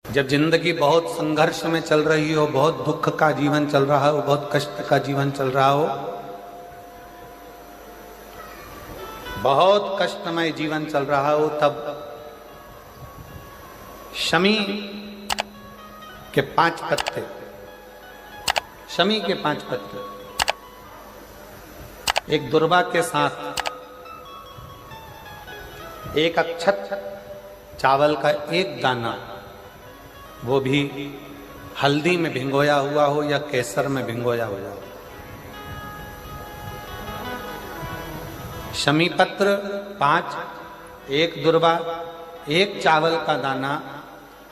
जब जिंदगी बहुत संघर्ष में चल रही हो, बहुत दुख का जीवन चल रहा हो, बहुत कष्ट का जीवन चल रहा हो, बहुत कष्टमय जीवन चल रहा हो, तब शमी के 5 पत्ते, शमी के 5 पत्ते एक दुर्वा के साथ एक अक्षत चावल का एक दाना, वो भी हल्दी में भिंगोया हुआ हो या केसर में भिंगोया हुआ हो, शमी पत्र 5, एक दुर्वा, एक चावल का दाना,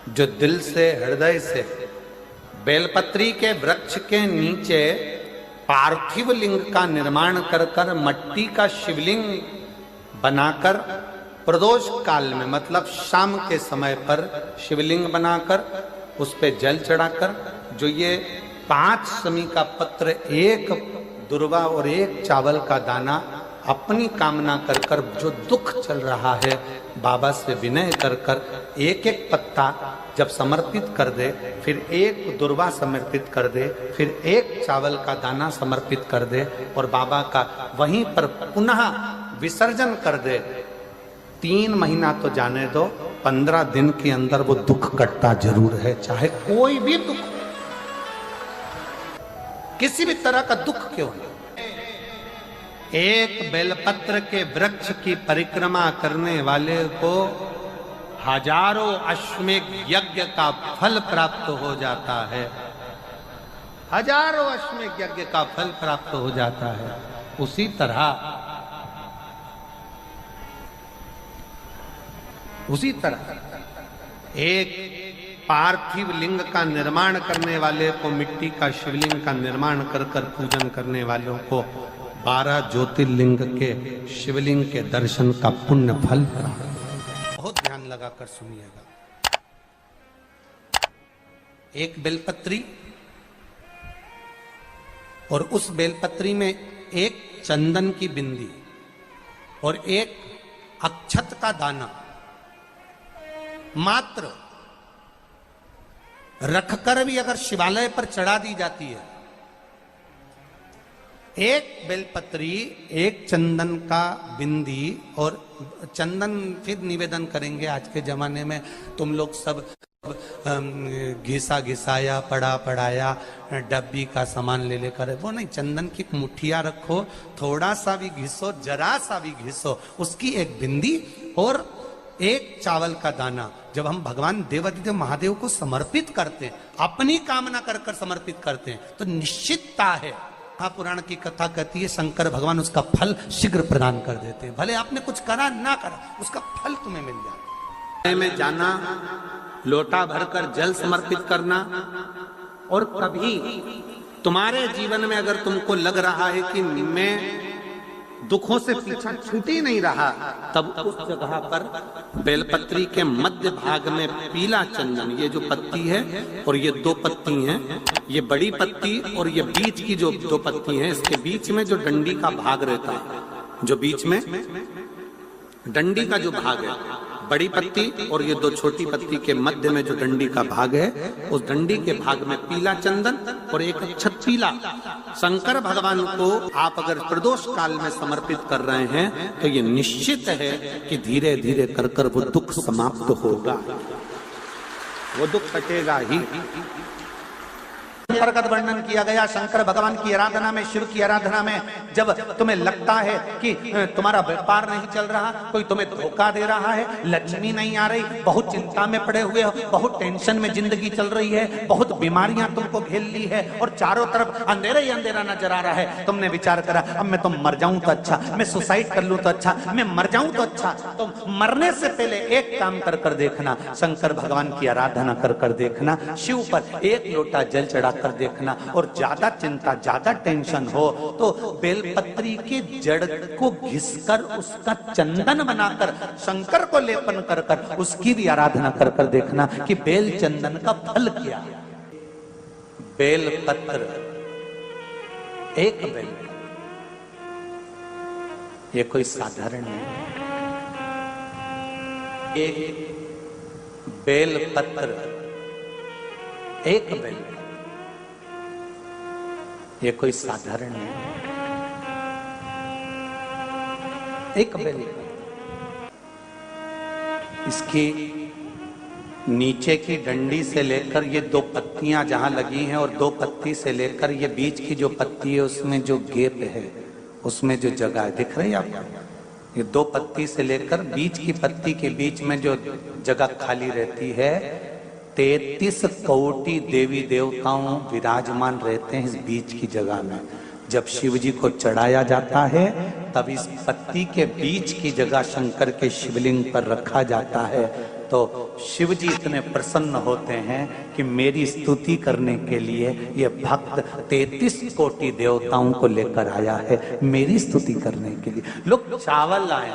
जो दिल से हृदय से बेलपत्री के वृक्ष के नीचे पार्थिव लिंग का निर्माण कर कर मट्टी का शिवलिंग बनाकर प्रदोष काल में, मतलब शाम के समय पर शिवलिंग बनाकर उस पे जल चढ़ाकर, जो ये 5 शमी का पत्र, एक दुर्वा और एक चावल का दाना, अपनी कामना कर कर, जो दुख चल रहा है बाबा से विनय कर कर एक एक पत्ता जब समर्पित कर दे, फिर एक दुर्वा समर्पित कर दे, फिर एक चावल का दाना समर्पित कर दे और बाबा का वहीं पर पुनः विसर्जन कर दे, 3 महीना तो जाने दो, 15 दिन के अंदर वो दुख कटता जरूर है, चाहे कोई भी दुख, किसी भी तरह का दुख क्यों नहीं। एक बेलपत्र के वृक्ष की परिक्रमा करने वाले को हजारों अश्वमेध यज्ञ का फल प्राप्त हो जाता है, हजारों अश्वमेध यज्ञ का फल प्राप्त हो जाता है। उसी तरह एक पार्थिव लिंग का निर्माण करने वाले को, मिट्टी का शिवलिंग का निर्माण कर कर पूजन करने वालों को 12 ज्योतिर्लिंग के शिवलिंग के दर्शन का पुण्य फल प्राप्त। बहुत ध्यान लगाकर सुनिएगा। एक बेलपत्री और उस बेलपत्री में एक चंदन की बिंदी और एक अक्षत का दाना मात्र रखकर भी अगर शिवालय पर चढ़ा दी जाती है, एक बेलपत्री, एक चंदन का बिंदी, और चंदन फिर निवेदन करेंगे आज के जमाने में तुम लोग सब घिसा घिसाया, पड़ा पड़ाया, डब्बी का सामान ले लेकर, वो नहीं, चंदन की मुठिया रखो, थोड़ा सा भी घिसो, जरा सा भी घिसो, उसकी एक बिंदी और एक चावल का दाना, जब हम भगवान देवादिदेव महादेव को समर्पित करते हैं, अपनी कामना कर कर समर्पित करते हैं, तो निश्चितता है, पुराण की कथा कहती है शंकर भगवान उसका फल शीघ्र प्रदान कर देते हैं। भले आपने कुछ करा ना करा, उसका फल तुम्हें मिल जाए। में जाना, लोटा भरकर जल समर्पित करना, और कभी तुम्हारे जीवन में अगर तुमको लग रहा है कि मैं दुखों से पीछा छूट ही नहीं रहा, तब उस जगह पर बेलपत्री के मध्य भाग में पीला चंदन, ये जो पत्ती है और ये 2 पत्ती हैं, ये बड़ी पत्ती और ये बीच की जो 2 पत्ती हैं, इसके बीच में जो डंडी का भाग रहता है, जो बीच में डंडी का जो भाग है, बड़ी पत्ती और ये 2 छोटी पत्ती के मध्य में जो डंडी का भाग है, उस डंडी के भाग में पीला चंदन और एक अक्षत पीला, शंकर भगवान को आप अगर प्रदोष काल में समर्पित कर रहे हैं, तो ये निश्चित है कि धीरे धीरे कर कर वो दुख समाप्त होगा, वो दुख कटेगा ही। अंतर्गत वर्णन किया गया शंकर भगवान की आराधना में, शिव की आराधना में, जब तुम्हें लगता है कि तुम्हारा व्यापार नहीं चल रहा, कोई तुम्हें धोखा दे रहा है, लक्ष्मी नहीं आ रही, बहुत चिंता में पड़े हुए हो, बहुत टेंशन में जिंदगी चल रही है, बहुत बीमारियां तुमको घेर ली है और चारों तरफ अंधेरा ही अंधेरा नजर आ रहा है, तुमने विचार करा अब मैं तो मर जाऊं तो अच्छा, मैं सुसाइड कर लूं तो अच्छा, मैं मर जाऊं तो अच्छा, तो मरने से पहले एक काम कर कर देखना, शंकर भगवान की आराधना कर कर देखना, शिव पर एक लोटा जल चढ़ा कर देखना, और ज्यादा चिंता, ज्यादा टेंशन हो तो बेलपत्री के जड़ को घिसकर उसका चंदन बनाकर शंकर को लेपन कर कर उसकी भी आराधना कर कर देखना कि बेल चंदन का फल क्या। बेलपत्र, एक बेल, ये कोई साधारण नहीं, एक बेलपत्र एक बेल, ये कोई साधारण नहीं, एक बेल। इसकी नीचे की डंडी से लेकर ये दो पत्तियां जहां लगी हैं और दो पत्ती से लेकर ये बीच की जो पत्ती है उसमें जो गैप है, उसमें जो जगह है, दिख रही है आपको? ये दो पत्ती से लेकर बीच की पत्ती के बीच में जो जगह खाली रहती है, 33 कोटि देवी देवताओं विराजमान रहते हैं इस बीच की जगह में। जब शिव जी को चढ़ाया जाता है तब इस पत्ती के बीच की जगह शंकर के शिवलिंग पर रखा जाता है, तो शिव जी इतने प्रसन्न होते हैं कि मेरी स्तुति करने के लिए ये भक्त 33 कोटि देवताओं को लेकर आया है, मेरी स्तुति करने के लिए। लोग चावल लाए,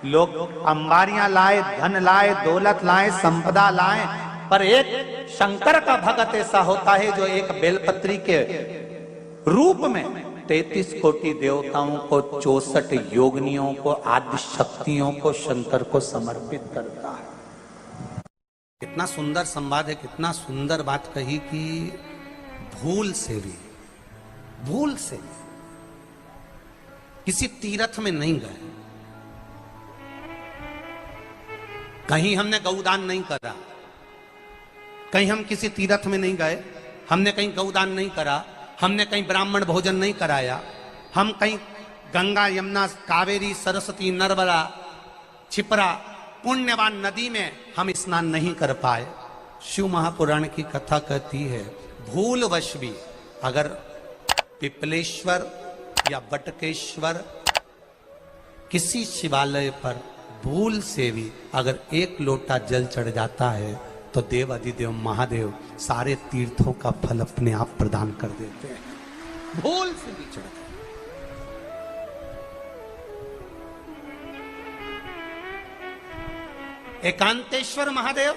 लोग अंबारियां लाए, धन लाए, दौलत लाए, संपदा लाए, पर एक शंकर का भक्त ऐसा होता है जो एक बेलपत्री के रूप में 33 कोटि देवताओं को, 64 योगिनियों को, आदि शक्तियों को शंकर को समर्पित करता है। कितना सुंदर संवाद है, कितना सुंदर बात कही कि भूल से भी किसी तीर्थ में नहीं गए, कहीं हमने गौदान नहीं करा, कहीं हम किसी तीर्थ में नहीं गए, हमने कहीं गौदान नहीं करा, हमने कहीं ब्राह्मण भोजन नहीं कराया, हम कहीं गंगा यमुना कावेरी सरस्वती नर्मदा छिपरा पुण्यवान नदी में हम स्नान नहीं कर पाए। शिव महापुराण की कथा कहती है भूलवश भी अगर पिपलेश्वर या बटकेश्वर किसी शिवालय पर भूल से भी अगर एक लोटा जल चढ़ जाता है तो देव अधिदेव महादेव सारे तीर्थों का फल अपने आप प्रदान कर देते हैं। भूल से भी चढ़, एकांतेश्वर महादेव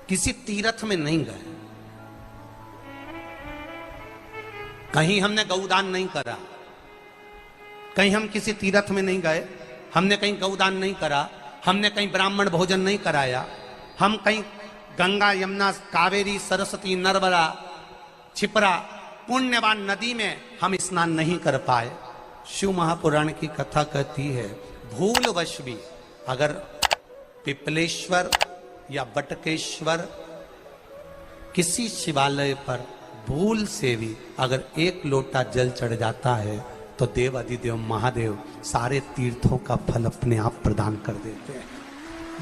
किसी तीर्थ में नहीं गए, कहीं हमने गौदान नहीं करा, कहीं हम किसी तीर्थ में नहीं गए, हमने कहीं गौदान नहीं करा, हमने कहीं ब्राह्मण भोजन नहीं कराया, हम कहीं गंगा यमुना कावेरी सरस्वती नर्मदा छिपरा पुण्यवान नदी में हम स्नान नहीं कर पाए। शिव महापुराण की कथा कहती है भूलवश भी अगर पिपलेश्वर या बटकेश्वर किसी शिवालय पर भूल से भी अगर एक लोटा जल चढ़ जाता है तो देव अधिदेव महादेव सारे तीर्थों का फल अपने आप प्रदान कर देते हैं।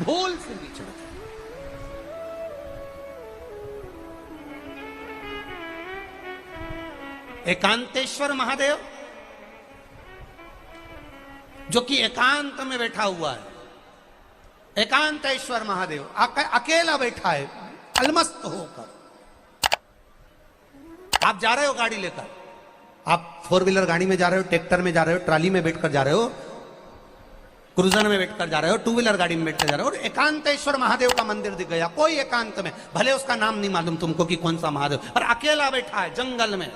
भूल से भी चढ़, एकांतेश्वर महादेव जो कि एकांत में बैठा हुआ है, एकांतेश्वर महादेव अकेला बैठा है अलमस्त होकर। आप जा रहे हो गाड़ी लेकर, आप 4 व्हीलर गाड़ी में जा रहे हो, ट्रैक्टर में जा रहे हो, ट्राली में बैठकर जा रहे हो, क्रूजर में बैठकर जा रहे हो, 2 व्हीलर गाड़ी में बैठकर जा रहे हो, और एकांतेश्वर महादेव का मंदिर दिख गया कोई एकांत में, भले उसका नाम नहीं मालूम तुमको कि कौन सा महादेव, पर अकेला बैठा है जंगल में,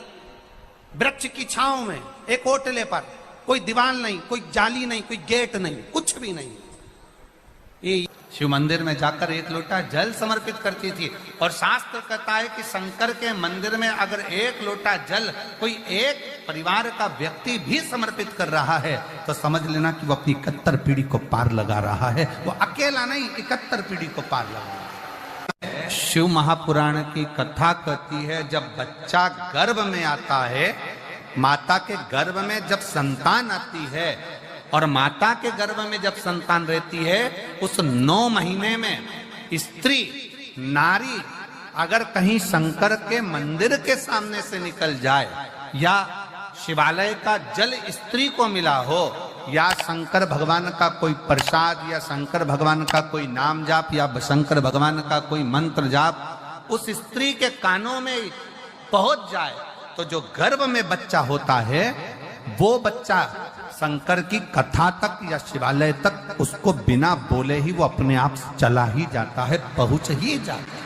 वृक्ष की छांव में, एक ओटले पर, कोई दीवार नहीं, कोई जाली नहीं, कोई गेट नहीं, कुछ भी नहीं। ये शिव मंदिर में जाकर एक लोटा जल समर्पित करती थी, और शास्त्र कहता है कि शंकर के मंदिर में अगर एक लोटा जल कोई एक परिवार का व्यक्ति भी समर्पित कर रहा है तो समझ लेना कि वो अपनी 71 पीढ़ी को पार लगा रहा है। वो अकेला नहीं, 71 पीढ़ी को पार लगा रहा है। शिव महापुराण की कथा कहती है जब बच्चा गर्भ में आता है, माता के गर्भ में जब संतान आती है और माता के गर्भ में जब संतान रहती है, उस 9 महीने में स्त्री नारी अगर कहीं शंकर के मंदिर के सामने से निकल जाए, या शिवालय का जल स्त्री को मिला हो, या शंकर भगवान का कोई प्रसाद, या शंकर भगवान का कोई नाम जाप, या शंकर भगवान का कोई मंत्र जाप उस स्त्री के कानों में पहुंच जाए, तो जो गर्भ में बच्चा होता है वो बच्चा शंकर की कथा तक या शिवालय तक उसको बिना बोले ही वो अपने आप चला ही जाता है, पहुंच ही जाता है।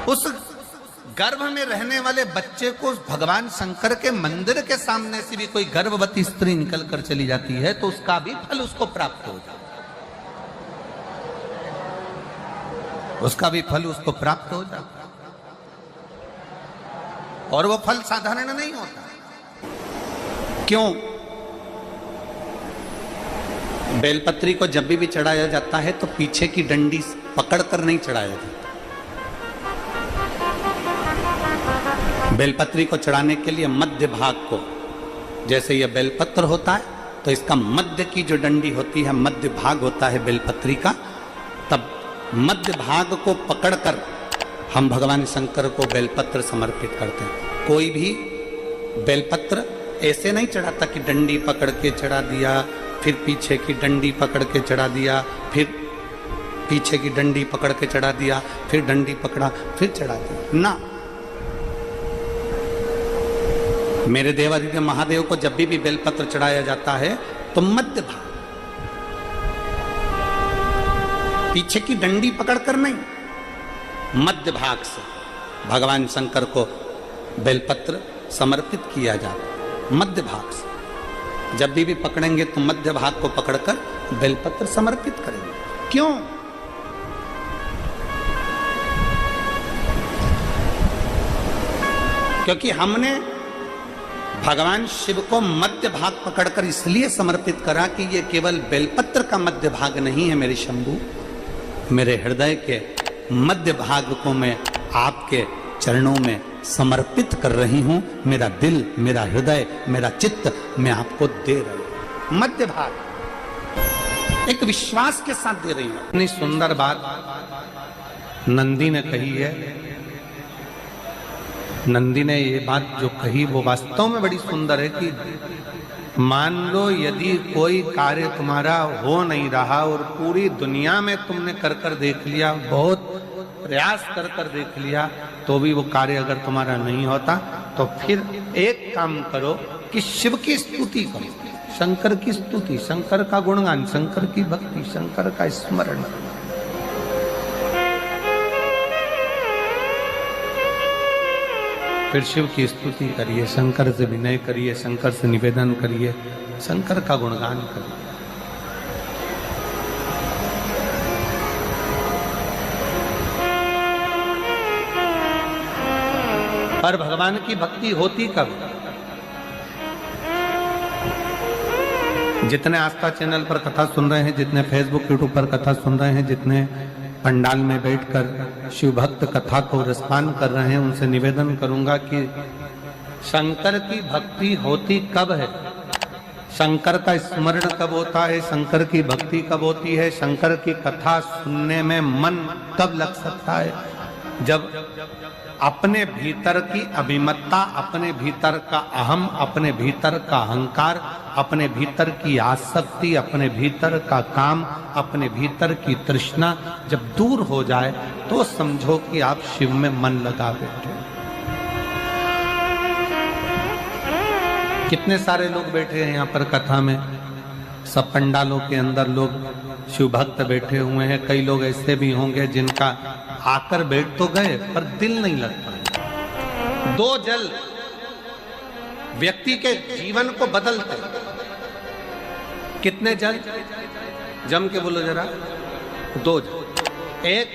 उस गर्भ में रहने वाले बच्चे को भगवान शंकर के मंदिर के सामने से भी कोई गर्भवती स्त्री निकल कर चली जाती है तो उसका भी फल उसको प्राप्त हो जाता है। उसका भी फल उसको प्राप्त हो जाता है। और वो फल साधारण नहीं होता। क्यों? बेलपत्री को जब भी चढ़ाया जाता है तो पीछे की डंडी पकड़कर नहीं चढ़ाया जाता। बेलपत्री को चढ़ाने के लिए मध्य भाग को, जैसे यह बेलपत्र होता है तो इसका मध्य की जो डंडी होती है, मध्य भाग होता है बेलपत्री का, तब मध्य भाग को पकड़कर हम भगवान शंकर को बेलपत्र समर्पित करते हैं। कोई भी बेलपत्र ऐसे नहीं चढ़ाता कि डंडी पकड़ के चढ़ा दिया, फिर पीछे की डंडी पकड़ के चढ़ा दिया, फिर पीछे की डंडी पकड़ के चढ़ा दिया, फिर डंडी पकड़ा, फिर चढ़ा दिया ना। मेरे देवादिदेव महादेव को जब भी बेलपत्र चढ़ाया जाता है तो मध्य भाग, पीछे की डंडी पकड़कर नहीं, मध्य भाग से भगवान शंकर को बेलपत्र समर्पित किया जाता है। मध्य भाग से जब भी पकड़ेंगे तो मध्य भाग को पकड़कर बेलपत्र समर्पित करेंगे। क्यों? क्योंकि हमने भगवान शिव को मध्य भाग पकड़कर इसलिए समर्पित करा कि ये केवल बेलपत्र का मध्य भाग नहीं है मेरे शंभू, मेरे हृदय के मध्य भाग को मैं आपके चरणों में समर्पित कर रही हूं। मेरा दिल, मेरा हृदय, मेरा चित्त मैं आपको दे रही हूं। मध्य भाग एक विश्वास के साथ दे रही हूं। इतनी सुंदर बात नंदी ने कही है। नंदी ने ये बात जो कही वो वास्तव में बड़ी सुंदर है कि मान लो यदि कोई कार्य तुम्हारा हो नहीं रहा और पूरी दुनिया में तुमने कर कर देख लिया, बहुत प्रयास कर कर देख लिया, तो भी वो कार्य अगर तुम्हारा नहीं होता, तो फिर एक काम करो कि शिव की स्तुति करो, शंकर की स्तुति, शंकर का गुणगान, शंकर की भक्ति, शंकर का स्मरण। फिर शिव की स्तुति करिए, शंकर से विनय करिए, शंकर से निवेदन करिए, शंकर का गुणगान करिए। पर भगवान की भक्ति होती कब? जितने आस्था चैनल पर कथा सुन रहे हैं, जितने फेसबुक यूट्यूब पर कथा सुन रहे हैं, जितने पंडाल में बैठकर शिव भक्त कथा को रसपान कर रहे हैं, उनसे निवेदन करूंगा कि शंकर की भक्ति होती कब है, शंकर का स्मरण कब होता है, शंकर की भक्ति कब होती है, शंकर की कथा सुनने में मन कब लग सकता है? जब अपने भीतर की अभिमत्ता, अपने भीतर का अहम, अपने भीतर का अहंकार, अपने भीतर की आसक्ति, अपने भीतर का काम, अपने भीतर की तृष्णा जब दूर हो जाए तो समझो कि आप शिव में मन लगा बैठे। कितने सारे लोग बैठे हैं यहाँ पर कथा में, सब पंडालों के अंदर लोग शिव भक्त बैठे हुए हैं। कई लोग ऐसे भी होंगे जिनका आकर बैठ तो गए पर दिल नहीं लगता। दो जल व्यक्ति के जीवन को बदलते। कितने जल? जम के बोलो जरा। दो जल। एक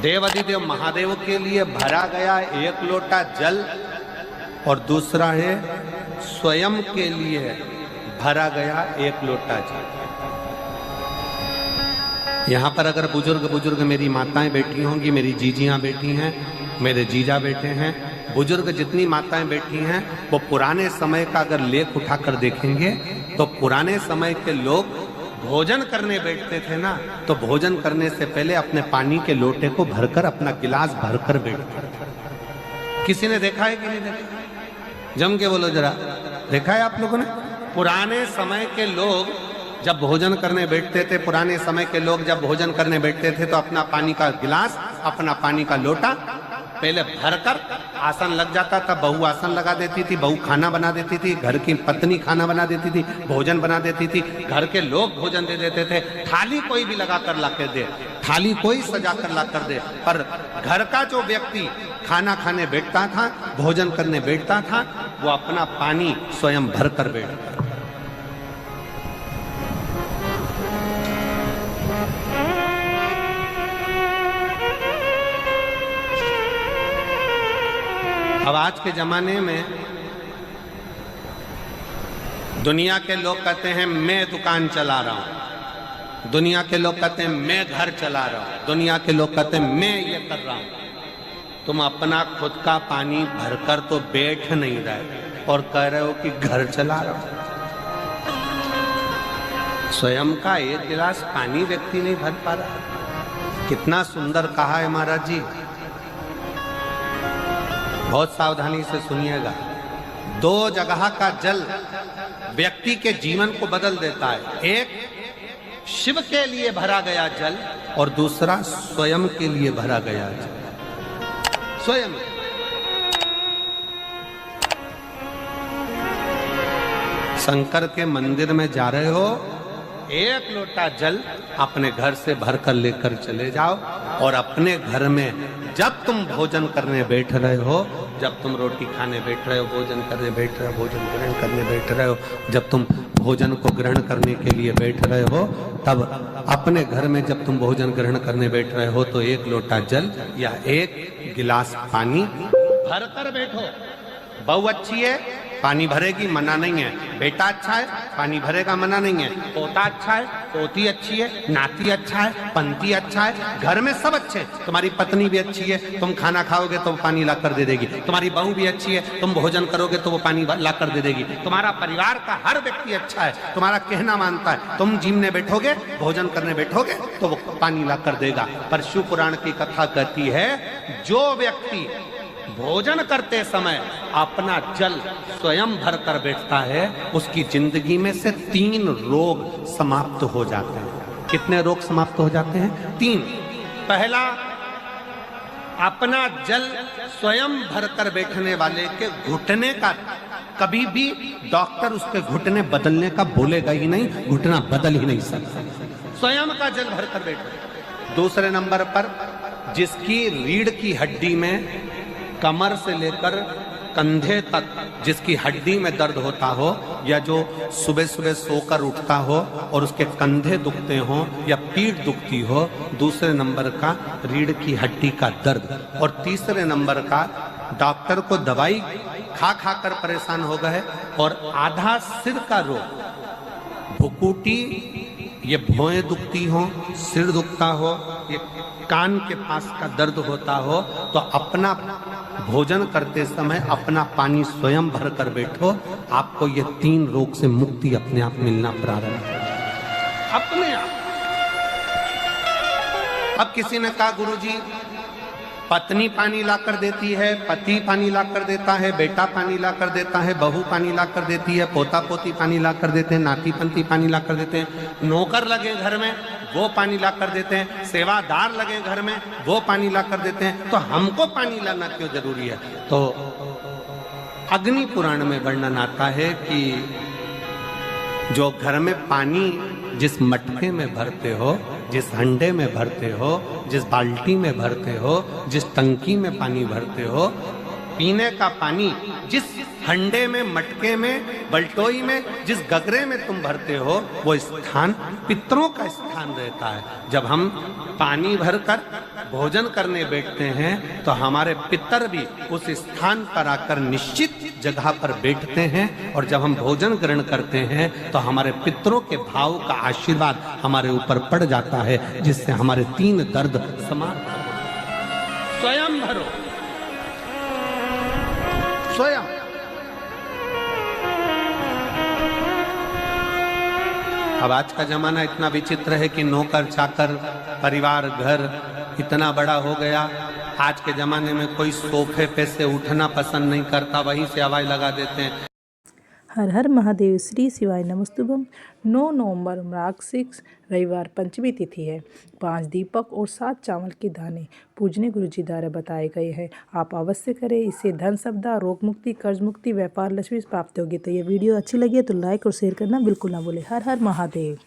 देवादिदेव महादेव के लिए भरा गया एक लोटा जल और दूसरा है स्वयं के लिए भरा गया एक लोटा जल। यहाँ पर अगर बुजुर्ग मेरी माताएं बैठी होंगी, मेरी जीजियां बैठी हैं, मेरे जीजा बैठे हैं, बुजुर्ग जितनी माताएं बैठी हैं, वो पुराने समय का अगर लेख उठाकर देखेंगे तो पुराने समय के लोग भोजन करने बैठते थे ना, तो भोजन करने से पहले अपने पानी के लोटे को भरकर, अपना गिलास भरकर बैठते थे। किसी ने देखा है कि नहीं देखा? जम के बोलो जरा, देखा है आप लोगों ने? पुराने समय के लोग जब भोजन करने बैठते थे, पुराने समय के लोग जब भोजन करने बैठते थे तो अपना पानी का गिलास, अपना पानी का लोटा पहले भरकर आसन लग जाता था। बहू आसन लगा देती थी, बहू खाना बना देती थी, घर की पत्नी खाना बना देती थी, भोजन बना देती थी, घर के लोग भोजन दे देते थे। थाली कोई भी लगा कर ला कर दे, थाली कोई सजा कर ला कर दे, पर घर का जो व्यक्ति खाना खाने बैठता था, भोजन करने बैठता था, वो अपना पानी स्वयं भर कर बैठता था। अब आज के जमाने में दुनिया के लोग कहते हैं मैं दुकान चला रहा हूं, दुनिया के लोग कहते हैं मैं घर चला रहा हूं, दुनिया के लोग कहते हैं मैं ये कर रहा हूं। तुम अपना खुद का पानी भरकर तो बैठ नहीं रहे और कह रहे हो कि घर चला रहा हूं। स्वयं का एक गिलास पानी व्यक्ति नहीं भर पा रहा। कितना सुंदर कहा है महाराज जी, बहुत सावधानी से सुनिएगा। दो जगह का जल व्यक्ति के जीवन को बदल देता है। एक शिव के लिए भरा गया जल और दूसरा स्वयं के लिए भरा गया जल। स्वयं शंकर के मंदिर में जा रहे हो, एक लोटा जल अपने घर से भरकर लेकर चले जाओ और अपने घर में जब तुम भोजन करने बैठ रहे हो, जब तुम रोटी खाने बैठ रहे हो, भोजन करने बैठ रहे हो, भोजन ग्रहण करने बैठ रहे हो, जब तुम भोजन को ग्रहण करने के लिए बैठ रहे हो, तब अपने घर में जब तुम भोजन ग्रहण करने बैठ रहे हो तो एक लोटा जल या एक गिलास पानी भरकर बैठो। बहू अच्छी है, पानी भरेगी, मना नहीं है। बेटा अच्छा है, पानी भरेगा, मना नहीं है। पोता अच्छा है, पोती अच्छी है, नाती अच्छा है, पंती अच्छा है, घर में सब अच्छे। तुम्हारी पत्नी भी अच्छी है, तुम खाना खाओगे तो वो पानी ला कर दे देगी। तुम्हारी बहू भी अच्छी है, तुम भोजन करोगे तो वो पानी ला कर दे देगी। तुम्हारा परिवार का हर व्यक्ति अच्छा है, तुम्हारा कहना मानता है। तुम जिमने बैठोगे, भोजन करने बैठोगे तो वो पानी ला कर देगा। पर शिव पुराण की कथा कहती है, जो व्यक्ति भोजन करते समय अपना जल स्वयं भर कर बैठता है, उसकी जिंदगी में से 3 रोग समाप्त हो जाते हैं। कितने रोग समाप्त हो जाते हैं? 3। पहला, अपना जल स्वयं भरकर बैठने वाले के घुटने का कभी भी डॉक्टर उसके घुटने बदलने का बोलेगा ही नहीं, घुटना बदल ही नहीं सकता। स्वयं का जल भरकर बैठो। दूसरे नंबर पर, जिसकी रीढ़ की हड्डी में कमर से लेकर कंधे तक जिसकी हड्डी में दर्द होता हो, या जो सुबह सुबह सोकर उठता हो और उसके कंधे दुखते हो या पीठ दुखती हो। दूसरे नंबर का रीढ़ की हड्डी का दर्द। और तीसरे नंबर का, डॉक्टर को दवाई खा खा कर परेशान हो गए और आधा सिर का रोग, भुकुटी, ये भौएं दुखती हो, सिर दुखता हो, ये कान के पास का दर्द होता हो, तो अपना भोजन करते समय अपना पानी स्वयं भर कर बैठो। आपको ये 3 रोग से मुक्ति अपने आप मिलना प्रारंभ हो, अपने आप। अब किसी ने कहा, गुरुजी पत्नी पानी ला कर देती है, पति पानी ला कर देता है, बेटा पानी ला कर देता है, बहू पानी ला कर देती है, पोता पोती पानी ला कर देते हैं, नाती पंती पानी ला कर देते हैं, नौकर लगे घर में वो पानी ला कर देते हैं, सेवादार लगे घर में वो पानी ला कर देते हैं, तो हमको पानी लाना क्यों जरूरी है? तो अग्नि पुराण में वर्णन आता है कि जो घर में पानी जिस मटके में भरते हो, जिस हंडे में भरते हो, जिस बाल्टी में भरते हो, जिस टंकी में पानी भरते हो, पीने का पानी जिस हंडे में, मटके में, बल्टोई में, जिस गगरे में तुम भरते हो, वो स्थान पितरों का स्थान रहता है। जब हम पानी भरकर भोजन करने बैठते हैं तो हमारे पितर भी उस स्थान पर आकर निश्चित जगह पर बैठते हैं, और जब हम भोजन ग्रहण करते हैं तो हमारे पितरों के भाव का आशीर्वाद हमारे ऊपर पड़ जाता है, जिससे हमारे 3 दर्द समाप्त हो। स्वयं भरो, स्वयं। अब आज का जमाना इतना विचित्र है कि नौकर चाकर, परिवार, घर इतना बड़ा हो गया। आज के जमाने में कोई सोफे पे से उठना पसंद नहीं करता, वहीं से हवाई लगा देते हैं। हर हर महादेव, श्री शिवाय नमस्तुभम। 9 नवंबर मृग 6 रविवार पंचमी तिथि है। 5 दीपक और 7 चावल के दाने पूजने गुरुजी द्वारा बताए गए हैं। आप अवश्य करें, इससे धन संपदा, रोग मुक्ति, कर्ज मुक्ति, व्यापार लक्ष्मी प्राप्त होगी। तो ये वीडियो अच्छी लगी है तो लाइक और शेयर करना बिल्कुल ना भूलें। हर हर महादेव।